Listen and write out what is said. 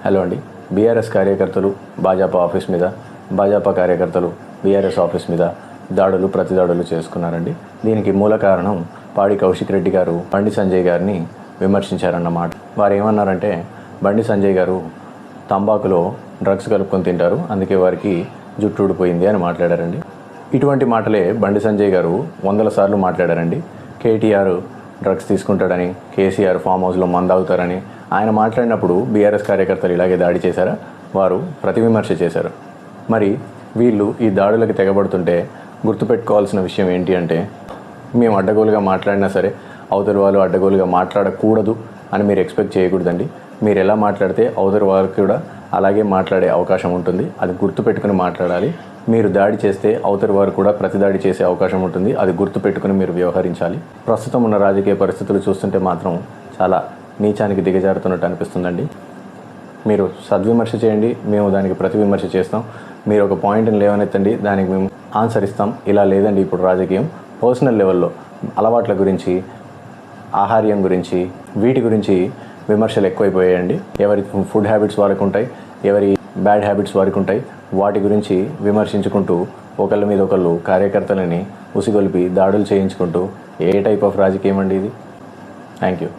Hello అండి. BRS కార్యకర్తలు Bhajapa office మీద, భాజపా కార్యకర్తలు బీఆర్ఎస్ ఆఫీస్ మీద దాడులు ప్రతిదాడులు చేసుకున్నారండి. దీనికి మూల కారణం పాడి కౌశిక్ రెడ్డి గారు బండి సంజయ్ గారిని విమర్శించారన్నమాట. వారు ఏమన్నారంటే, బండి సంజయ్ గారు తంబాకులో డ్రగ్స్ కలుపుకొని తింటారు, అందుకే వారికి జుట్టు ఊడిపోయింది అని మాట్లాడారండి. ఇటువంటి మాటలే బండి సంజయ్ గారు 100 సార్లు మాట్లాడారండి. కేటీఆర్ డ్రగ్స్ తీసుకుంటాడని, కేసీఆర్ ఫామ్ హౌస్లో మందాగుతారని ఆయన మాట్లాడినప్పుడు బీఆర్ఎస్ కార్యకర్తలు ఇలాగే దాడి చేశారా? వారు ప్రతి విమర్శ చేశారు. మరి వీళ్ళు ఈ దాడులకు తెగబడుతుంటే గుర్తుపెట్టుకోవాల్సిన విషయం ఏంటి అంటే, మేము అడ్డగోలుగా మాట్లాడినా సరే అవతలి వాళ్ళు అడ్డగోలుగా మాట్లాడకూడదు అని మీరు ఎక్స్పెక్ట్ చేయకూడదండి. మీరు ఎలా మాట్లాడితే అవతలి వారికి కూడా అలాగే మాట్లాడే అవకాశం ఉంటుంది. అది గుర్తుపెట్టుకుని మాట్లాడాలి. మీరు దాడి చేస్తే అవతలి వారు కూడా ప్రతిదాడి చేసే అవకాశం ఉంటుంది. అది గుర్తుపెట్టుకుని మీరు వ్యవహరించాలి. ప్రస్తుతం ఉన్న రాజకీయ పరిస్థితులు చూస్తుంటే మాత్రం చాలా నీచానికి దిగజారుతున్నట్టు అనిపిస్తుందండి. మీరు సద్విమర్శ చేయండి, మేము దానికి ప్రతి విమర్శ చేస్తాం. మీరు ఒక పాయింట్ని లేవనెత్తండి, దానికి మేము ఆన్సర్ ఇస్తాం. ఇలా లేదండి ఇప్పుడు రాజకీయం. పర్సనల్ లెవెల్లో అలవాట్ల గురించి, ఆహార్యం గురించి, వీటి గురించి విమర్శలు ఎక్కువైపోయాయండి. ఎవరి ఫుడ్ హ్యాబిట్స్ వారికి ఉంటాయి, ఎవరి బ్యాడ్ హ్యాబిట్స్ వారికి ఉంటాయి. వాటి గురించి విమర్శించుకుంటూ ఒకళ్ళ మీద ఒకళ్ళు కార్యకర్తలని ఉసిగొలిపి దాడులు చేయించుకుంటూ ఏ టైప్ ఆఫ్ రాజకీయం అండి ఇది? Thank you.